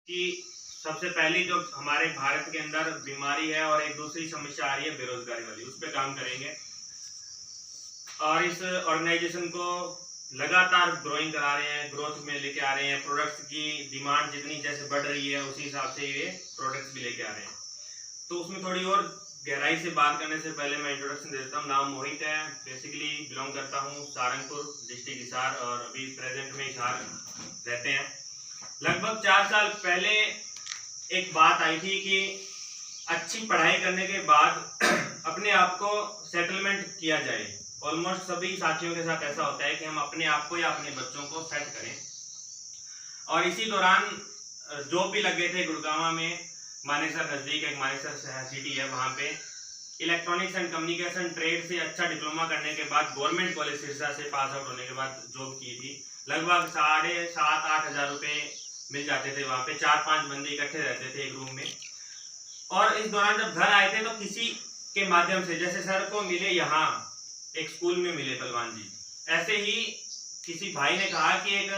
कि सबसे पहली जो हमारे भारत के अंदर बीमारी है और एक दूसरी समस्या आ रही है बेरोजगारी वाली, उस पर काम करेंगे। और इस ऑर्गेनाइजेशन को लगातार ग्रोइंग करा रहे हैं, ग्रोथ में लेके आ रहे हैं। प्रोडक्ट्स की डिमांड जितनी जैसे बढ़ रही है उसी हिसाब से ये प्रोडक्ट्स भी लेके आ रहे हैं। तो उसमें थोड़ी और गहराई से बात करने से पहले मैं इंट्रोडक्शन दे देता हूँ। नाम मोहित है, बेसिकली बिलोंग करता हूँ सारंगपुर डिस्ट्रिक्ट हिसार और अभी प्रेजेंट में हिसार रहते हैं। लगभग 4 साल पहले एक बात आई थी कि अच्छी पढ़ाई करने के बाद अपने आप को सेटलमेंट किया जाए। ऑलमोस्ट सभी साथियों के साथ ऐसा होता है कि हम अपने आप को या अपने बच्चों को सेट करें। और इसी दौरान जॉब भी लगे थे गुड़गांव में, मानेसर नज़दीक एक मानेसर सिटी है, वहाँ पे इलेक्ट्रॉनिक्स एंड कम्युनिकेशन ट्रेड से अच्छा डिप्लोमा करने के बाद गवर्नमेंट कॉलेज सिरसा से पास आउट होने के बाद जॉब की थी। लगभग 7,500-8 हज़ार रुपये मिल जाते थे। वहाँ पे 4-5 बंदे इकट्ठे रहते थे एक रूम में। और इस दौरान जब घर आए थे तो किसी के माध्यम से, जैसे सर को मिले यहाँ एक स्कूल में मिले बलवान जी, ऐसे ही किसी भाई ने कहा कि एक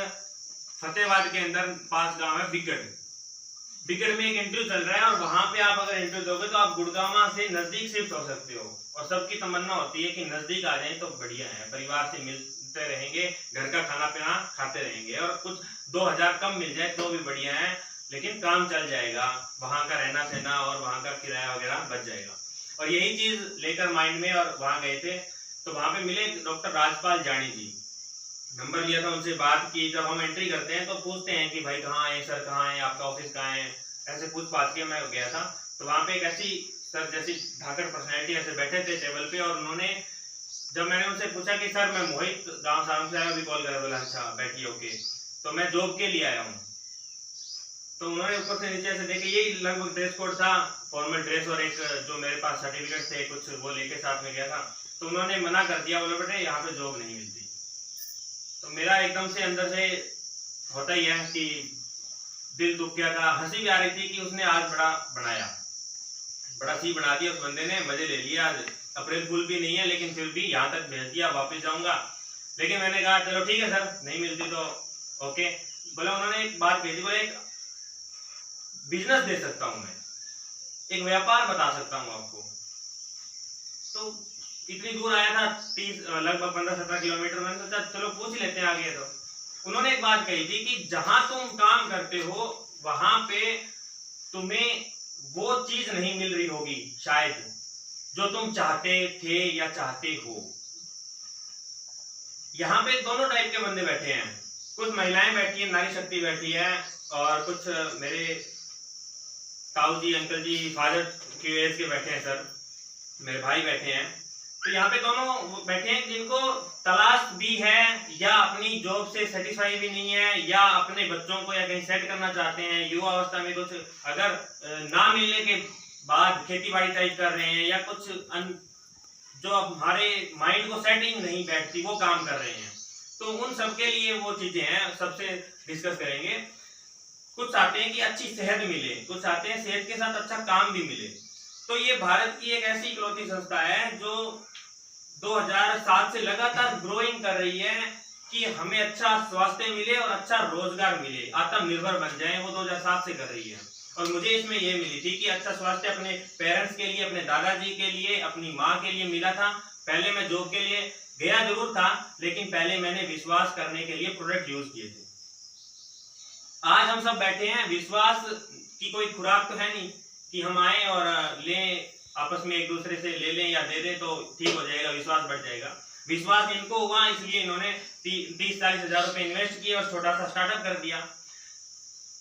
फतेहाबाद के अंदर पास गांव है बिगड़ में एक इंटरव्यू चल रहा है और वहां पे आप अगर इंटरव्यू दोगे तो आप गुड़गांव से नजदीक शिफ्ट हो सकते हो। और सबकी तमन्ना होती है कि नजदीक आ जाए तो बढ़िया है, परिवार से मिलते रहेंगे, घर का खाना पीना खाते रहेंगे और कुछ 2,000 कम मिल जाए तो भी बढ़िया है, लेकिन काम चल जाएगा, वहां का रहना सहना और वहां का किराया वगैरह बच जाएगा। और यही चीज लेकर माइंड में और वहां गए थे। तो वहां पे मिले डॉक्टर राजपाल जानी जी, नंबर लिया था उनसे, बात की। जब हम एंट्री करते हैं तो पूछते हैं कि भाई कहाँ है सर, कहाँ है आपका ऑफिस, कहाँ है, ऐसे पूछ पाछ के मैं गया था। तो वहाँ पे एक ऐसी सर जैसी धाकड़ पर्सनैलिटी ऐसे बैठे थे टेबल पे, और उन्होंने, जब मैंने उनसे पूछा कि सर मैं मोहित गाँव सारंग से आया, अभी कॉल करा, बोला अच्छा बैठिए ओके, तो मैं जॉब के लिए आया हूँ। तो उन्होंने ऊपर से नीचे से देखे, यही लगभग ड्रेस कोड था, फॉर्मल ड्रेस, और एक जो मेरे पास सर्टिफिकेट थे कुछ वो लेके साथ में गया था। तो उन्होंने मना कर दिया, बोले बेटे यहाँ पे जॉब नहीं मिलती। तो मेरा एकदम से अंदर से होता ही है कि दिल दुख गया था। हंसी भी आ रही थी कि उसने आज बड़ा बनाया, बड़ा सी बना दिया उस बंदे ने, मजे ले लिया। आज अप्रैल फूल भी नहीं है लेकिन फिर भी यहाँ तक भेज दिया, वापस जाऊंगा। लेकिन मैंने कहा चलो ठीक है सर, नहीं मिलती तो ओके। बोला, उन्होंने एक बात भेजी, बोले एक बिजनेस दे सकता हूं मैं, एक व्यापार बता सकता हूं आपको। तो इतनी दूर आया था, 30 लगभग 15-17 किलोमीटर, मैंने सोचा चलो पूछ लेते हैं आगे। तो उन्होंने एक बात कही थी कि जहां तुम काम करते हो वहां पे तुम्हें वो चीज नहीं मिल रही होगी शायद जो तुम चाहते थे या चाहते हो। यहाँ पे दोनों टाइप के बंदे बैठे हैं, कुछ महिलाएं बैठी है, नारी शक्ति बैठी है, और कुछ मेरे ताऊ जी, अंकल जी, फादर की एज के बैठे हैं, सर मेरे भाई बैठे हैं। तो यहाँ पे दोनों बैठे हैं जिनको तलाश भी है या अपनी जॉब से सेटिस्फाई भी नहीं है, या अपने बच्चों को या कहीं सेट करना चाहते हैं। युवा अवस्था में कुछ अगर ना मिलने के बाद खेती बाड़ी टाइप कर रहे हैं, या कुछ जो हमारे माइंड को सेटिंग नहीं बैठती वो काम कर रहे हैं। तो उन सबके लिए वो चीजें हैं, सबसे डिस्कस करेंगे। कुछ चाहते हैं कि अच्छी सेहत मिले, कुछ चाहते हैं सेहत के साथ अच्छा काम भी मिले। तो ये भारत की एक ऐसी इकलौती संस्था है जो 2007 से लगातार ग्रोइंग कर रही है कि हमें अच्छा स्वास्थ्य मिले और अच्छा रोजगार मिले, आत्मनिर्भर बन जाए, वो 2007 से कर रही है। और मुझे इसमें ये मिली थी कि अच्छा स्वास्थ्य अपने पेरेंट्स के लिए, अपने दादाजी के लिए, अपनी माँ के लिए मिला था। पहले मैं जॉब के लिए गया जरूर था, लेकिन पहले मैंने विश्वास करने के लिए प्रोडक्ट यूज किए थे। आज हम सब बैठे हैं, विश्वास की कोई खुराक तो है नहीं कि हम आए और लें, आपस में एक दूसरे से ले लें या दे दें तो ठीक हो जाएगा, विश्वास बढ़ जाएगा। विश्वास इनको हुआ, इसलिए इन्होंने 30-40 हज़ार रुपए इन्वेस्ट किए और छोटा सा स्टार्टअप कर दिया।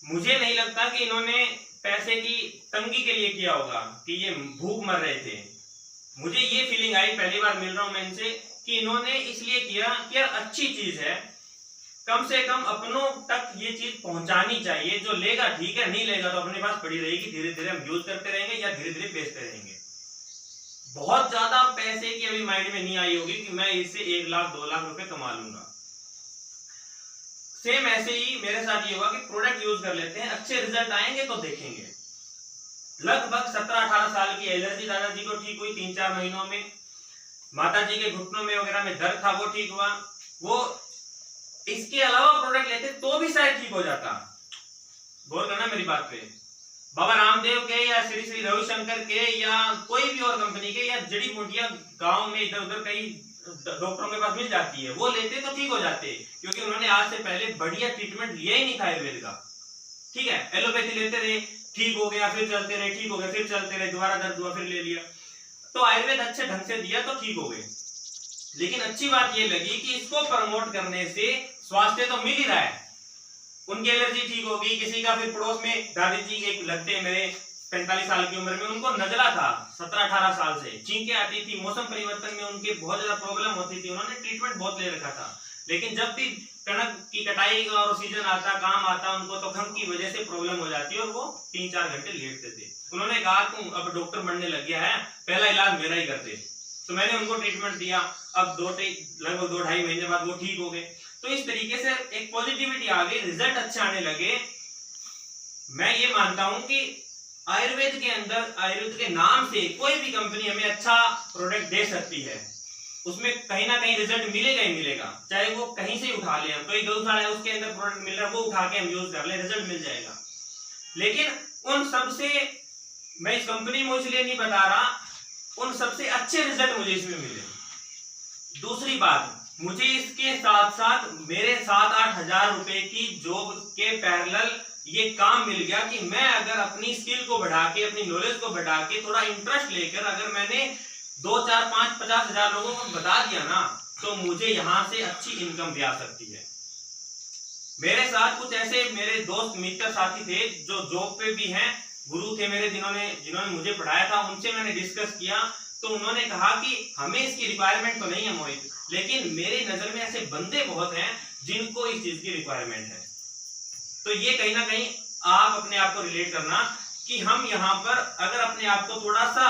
मुझे नहीं लगता कि इन्होंने पैसे की तंगी के लिए किया होगा कि ये भूख मर रहे थे। मुझे ये फीलिंग आई, पहली बार मिल रहा हूं मैं इनसे, कि इन्होंने इसलिए किया कि यार अच्छी चीज है, कम से कम अपनों तक ये चीज पहुंचानी चाहिए। जो लेगा ठीक है, नहीं लेगा तो अपने पास पड़ी रहेगी, धीरे धीरे हम यूज करते रहेंगे या धीरे धीरे बेचते रहेंगे। बहुत ज्यादा पैसे की अभी माइंड में नहीं आई होगी कि मैं इससे 1 लाख 2 लाख रुपए कमा लूंगा। सेम ऐसे ही मेरे साथ ये होगा कि प्रोडक्ट यूज कर लेते हैं, अच्छे रिजल्ट आएंगे तो देखेंगे। लगभग 17-18 साल की एलर्जी दादाजी को ठीक हुई 3-4 महीनों में। माता जी के घुटनों में वगैरह में दर्द था, वो ठीक हुआ। वो इसके अलावा प्रोडक्ट लेते तो भी शायद ठीक हो जाता। गौर करना मेरी बात पे, बाबा रामदेव के या श्री श्री रविशंकर के या कोई भी और कंपनी के या जड़ी बूटियां गांव में इधर उधर कई डॉक्टरों के पास मिल जाती है, वो लेते तो ठीक हो जाते, क्योंकि उन्होंने आज से पहले बढ़िया ट्रीटमेंट लिया ही नहीं था आयुर्वेद का। ठीक है, एलोपैथी लेते रहे, ठीक हो गया, फिर चलते रहे, ठीक हो गया, फिर चलते रहे, दोबारा दर्द हुआ, फिर ले लिया। तो आयुर्वेद अच्छे ढंग से दिया तो ठीक हो गए, लेकिन अच्छी बात ये लगी कि इसको प्रमोट करने से स्वास्थ्य तो मिल ही रहा है। उनकी एलर्जी ठीक होगी, किसी का फिर पड़ोस में दादी जी एक लगते हैं मेरे 45 साल की उम्र में, उनको नजला था 17-18 साल से, चींकें आती थी, मौसम परिवर्तन में उनके बहुत ज्यादा प्रॉब्लम होती थी, उन्होंने ट्रीटमेंट बहुत ले रखा था, लेकिन जब भी कणक की कटाई का और सीजन आता, काम आता, उनको तो खंग की वजह से प्रॉब्लम हो जाती है और वो 3-4 घंटे लेटते थे। उन्होंने कहा तुम अब डॉक्टर बनने लग गया है, पहला इलाज मेरा ही कर दे। तो मैंने उनको ट्रीटमेंट दिया, अब लगभग 2-2.5 महीने बाद वो ठीक हो गए। तो इस तरीके से एक पॉजिटिविटी आ गई, रिजल्ट अच्छे आने लगे। मैं ये मानता हूं कि आयुर्वेद के अंदर, आयुर्वेद के नाम से कोई भी कंपनी हमें अच्छा प्रोडक्ट दे सकती है, उसमें कहीं ना कहीं रिजल्ट मिलेगा ही मिलेगा, चाहे वो कहीं से उठा ले, कोई गौशाला है उसके अंदर प्रोडक्ट मिल रहा है, वो उठा के हम यूज कर ले, रिजल्ट मिल जाएगा। लेकिन उन सबसे, मैं इस कंपनी में इसलिए नहीं बता रहा, उन सबसे अच्छे रिजल्ट मुझे इसमें मिले। दूसरी बात, मुझे इसके साथ साथ मेरे 7-8 हजार रुपए की जॉब के पैरेलल ये काम मिल गया कि मैं अगर अपनी स्किल को बढ़ा के, अपनी नॉलेज को बढ़ा के, थोड़ा इंटरेस्ट लेकर अगर मैंने 2-4-5-50 हजार लोगों को बता दिया ना, तो मुझे यहां से अच्छी इनकम भी आ सकती है। मेरे साथ कुछ ऐसे मेरे दोस्त मित्र साथी थे जो जॉब पे भी हैं, गुरु थे मेरे, जिन्होंने मुझे पढ़ाया था, उनसे मैंने डिस्कस किया, तो उन्होंने कहा कि हमें इसकी रिक्वायरमेंट तो नहीं है मोहित, लेकिन मेरे नजर में ऐसे बंदे बहुत हैं जिनको इस चीज की रिक्वायरमेंट है। तो ये कहीं ना कहीं आप अपने आप को रिलेट करना कि हम यहाँ पर अगर अपने आप को थोड़ा सा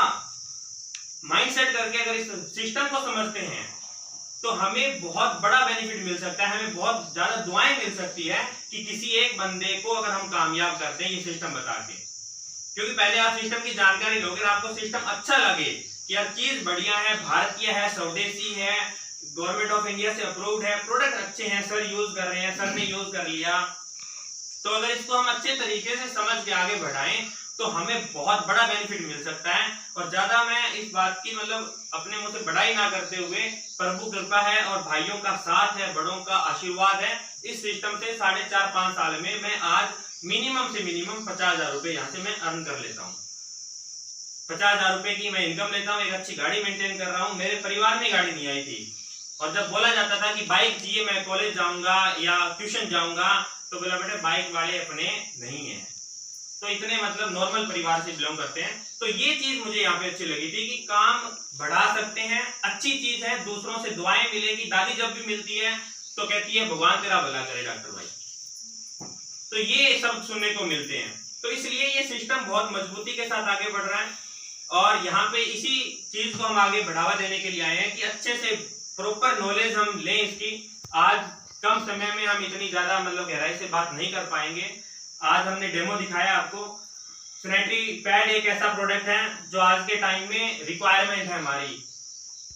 माइंडसेट करके अगर इस सिस्टम को समझते हैं तो हमें बहुत बड़ा बेनिफिट मिल सकता है, हमें बहुत ज्यादा दुआएं मिल सकती है कि किसी एक बंदे को अगर हम कामयाब करते हैं ये सिस्टम बता के। क्योंकि पहले आप सिस्टम की जानकारी लोगे, आपको सिस्टम अच्छा लगे कि यार चीज बढ़िया है, भारतीय है, स्वदेशी है, गवर्नमेंट ऑफ इंडिया से अप्रूव्ड है, प्रोडक्ट अच्छे हैं, सर यूज कर रहे हैं, सर ने यूज कर लिया, तो अगर इसको हम अच्छे तरीके से समझ के आगे बढ़ाएं तो हमें बहुत बड़ा बेनिफिट मिल सकता है। और ज्यादा मैं इस बात की मतलब अपने मुंह से बड़ाई ना करते हुए, प्रभु कृपा है और भाइयों का साथ है, बड़ों का आशीर्वाद है, इस सिस्टम से 4.5-5 साल में मैं आज मिनिमम से मिनिमम 50,000 रुपए यहाँ से मैं अर्न कर लेता हूँ। 50,000 रुपए की मैं इनकम लेता हूँ, एक अच्छी गाड़ी मेंटेन कर रहा हूँ, मेरे परिवार में गाड़ी नहीं आई थी, और जब बोला जाता था कि बाइक चाहिए, मैं कॉलेज जाऊंगा या ट्यूशन जाऊंगा, तो बोला बेटा बाइक वाले अपने नहीं है, तो इतने मतलब नॉर्मल परिवार से बिलोंग करते हैं। तो ये चीज मुझे यहाँ पे अच्छी लगी थी कि काम बढ़ा सकते हैं, अच्छी चीज है, दूसरों से दुआएं मिलेगी। दादी जब भी मिलती है तो कहती है भगवान तेरा भला करे डॉक्टर भाई, तो ये सब सुनने को मिलते हैं। तो इसलिए ये सिस्टम बहुत मजबूती के साथ आगे बढ़ रहा है, और यहाँ पे इसी चीज को हम आगे बढ़ावा देने के लिए आए हैं कि अच्छे से प्रॉपर नॉलेज हम लें इसकी। आज कम समय में हम इतनी ज्यादा मतलब गहराई से बात नहीं कर पाएंगे। आज हमने डेमो दिखाया आपको। सैनिटरी पैड एक ऐसा प्रोडक्ट है जो आज के टाइम में रिक्वायरमेंट है हमारी।